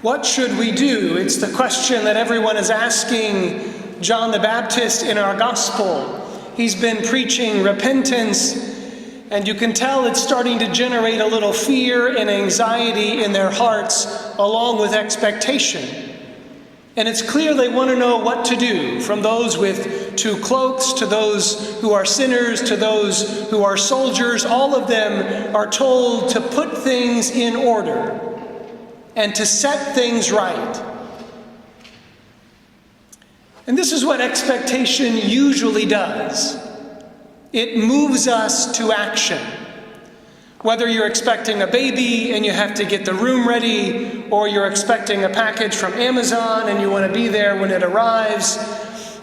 What should we do? It's the question that everyone is asking John the Baptist in our gospel. He's been preaching repentance, and you can tell it's starting to generate a little fear and anxiety in their hearts, along with expectation. And it's clear they want to know what to do, from those with 2 cloaks to those who are sinners to those who are soldiers. All of them are told to put things in order and to set things right. And this is what expectation usually does. It moves us to action. Whether you're expecting a baby and you have to get the room ready, or you're expecting a package from Amazon and you want to be there when it arrives,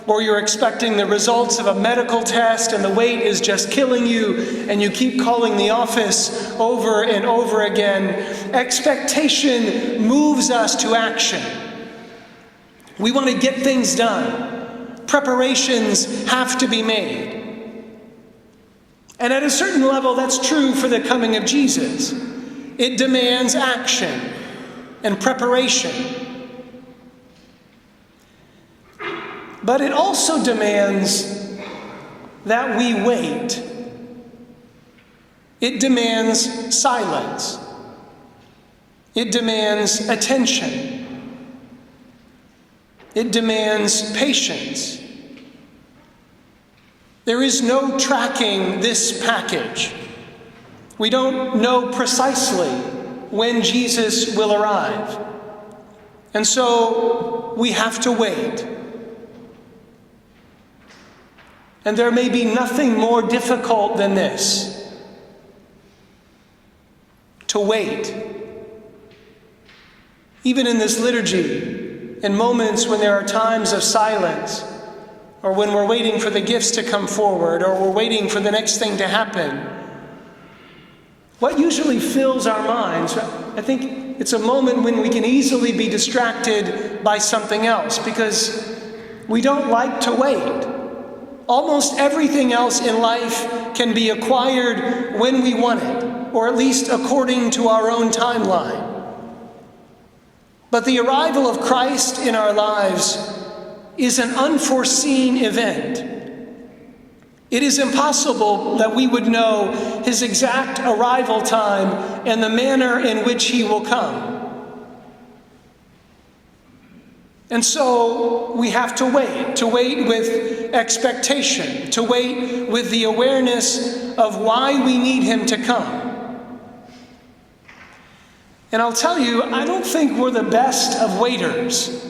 or you're expecting the results of a medical test and the wait is just killing you and you keep calling the office over and over again, expectation moves us to action. We want to get things done. Preparations have to be made. And at a certain level, that's true for the coming of Jesus. It demands action and preparation. But it also demands that we wait. It demands silence. It demands attention. It demands patience. There is no tracking this package. We don't know precisely when Jesus will arrive. And so we have to wait. And there may be nothing more difficult than this: to wait. Even in this liturgy, in moments when there are times of silence, or when we're waiting for the gifts to come forward, or we're waiting for the next thing to happen, what usually fills our minds, I think it's a moment when we can easily be distracted by something else, because we don't like to wait. Almost everything else in life can be acquired when we want it, or at least according to our own timeline. But the arrival of Christ in our lives is an unforeseen event. It is impossible that we would know his exact arrival time and the manner in which he will come. And so we have to wait with expectation, to wait with the awareness of why we need him to come. And I'll tell you, I don't think we're the best of waiters.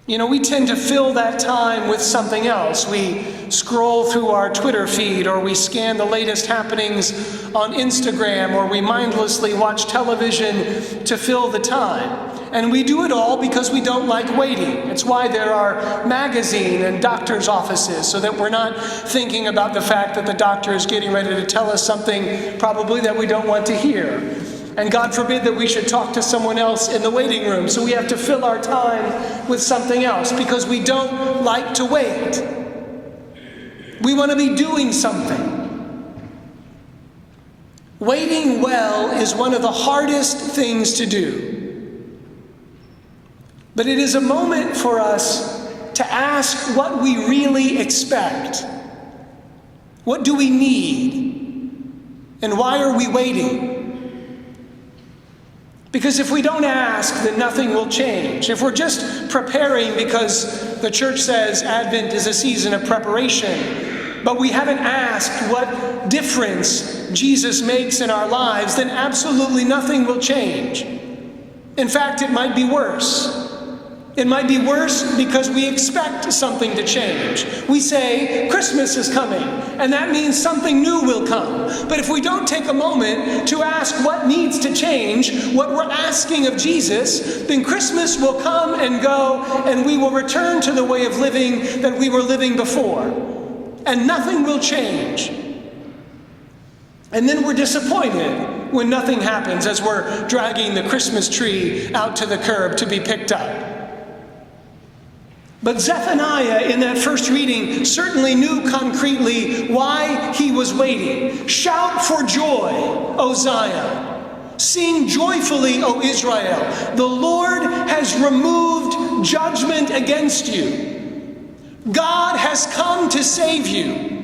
You know, we tend to fill that time with something else. We scroll through our Twitter feed, or we scan the latest happenings on Instagram, or we mindlessly watch television to fill the time. And we do it all because we don't like waiting. It's why there are magazine and doctor's offices, so that we're not thinking about the fact that the doctor is getting ready to tell us something probably that we don't want to hear. And God forbid that we should talk to someone else in the waiting room. So we have to fill our time with something else because we don't like to wait. We want to be doing something. Waiting well is one of the hardest things to do. But it is a moment for us to ask what we really expect. What do we need? And why are we waiting? Because if we don't ask, then nothing will change. If we're just preparing because the church says Advent is a season of preparation, but we haven't asked what difference Jesus makes in our lives, then absolutely nothing will change. In fact, it might be worse. It might be worse because we expect something to change. We say, Christmas is coming, and that means something new will come. But if we don't take a moment to ask what needs to change, what we're asking of Jesus, then Christmas will come and go, and we will return to the way of living that we were living before. And nothing will change. And then we're disappointed when nothing happens as we're dragging the Christmas tree out to the curb to be picked up. But Zephaniah, in that first reading, certainly knew concretely why he was waiting. Shout for joy, O Zion. Sing joyfully, O Israel. The Lord has removed judgment against you. God has come to save you.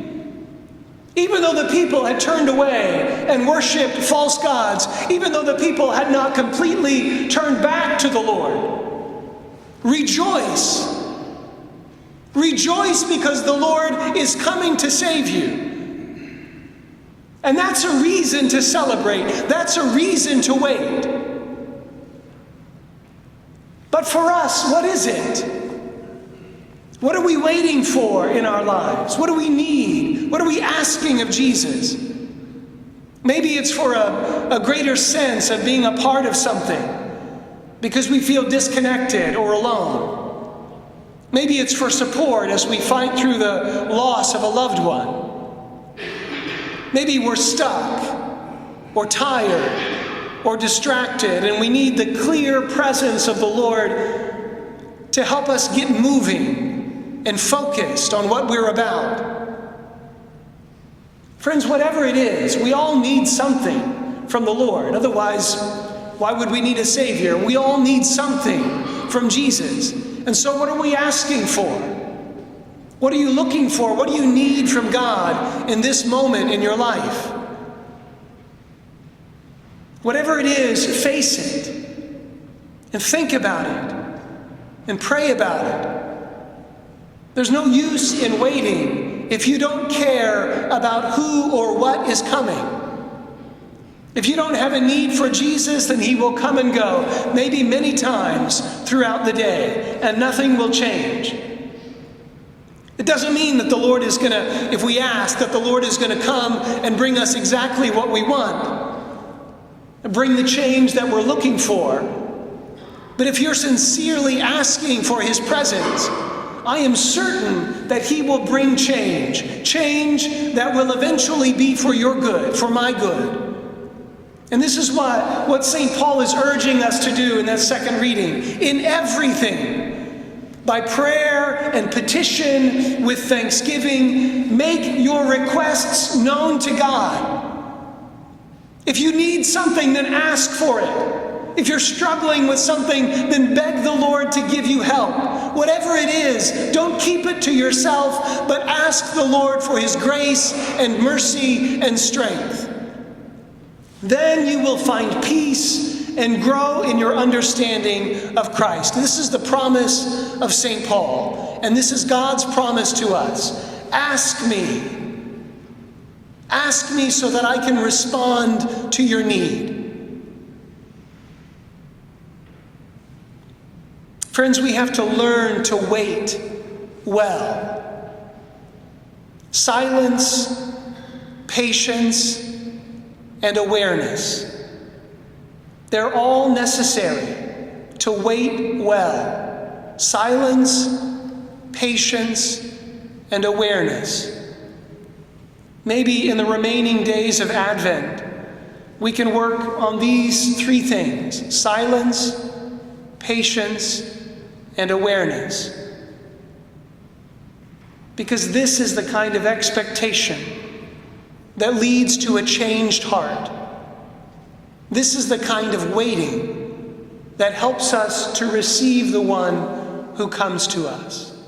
Even though the people had turned away and worshipped false gods, even though the people had not completely turned back to the Lord, rejoice. Rejoice because the Lord is coming to save you. And that's a reason to celebrate. That's a reason to wait. But for us, what is it? What are we waiting for in our lives? What do we need? What are we asking of Jesus? Maybe it's for a greater sense of being a part of something because we feel disconnected or alone. Maybe it's for support as we fight through the loss of a loved one. Maybe we're stuck or tired or distracted and we need the clear presence of the Lord to help us get moving and focused on what we're about. Friends, whatever it is, we all need something from the Lord. Otherwise, why would we need a Savior? We all need something from Jesus. And so what are we asking for? What are you looking for? What do you need from God in this moment in your life? Whatever it is, face it and think about it and pray about it. There's no use in waiting if you don't care about who or what is coming. If you don't have a need for Jesus, then he will come and go, maybe many times throughout the day, and nothing will change. It doesn't mean that the Lord is going to, if we ask, that the Lord is going to come and bring us exactly what we want, and bring the change that we're looking for. But if you're sincerely asking for his presence, I am certain that he will bring change that will eventually be for your good, for my good. And this is what St. Paul is urging us to do in that second reading. In everything, by prayer and petition with thanksgiving, make your requests known to God. If you need something, then ask for it. If you're struggling with something, then beg the Lord to give you help. Whatever it is, don't keep it to yourself, but ask the Lord for his grace and mercy and strength. Then you will find peace and grow in your understanding of Christ. This is the promise of St. Paul, and this is God's promise to us. Ask me. Ask me so that I can respond to your need. Friends, we have to learn to wait well. Silence, patience, and awareness. They're all necessary to wait well. Silence, patience, and awareness. Maybe in the remaining days of Advent, we can work on these three things: silence, patience, and awareness. Because this is the kind of expectation that leads to a changed heart. This is the kind of waiting that helps us to receive the one who comes to us.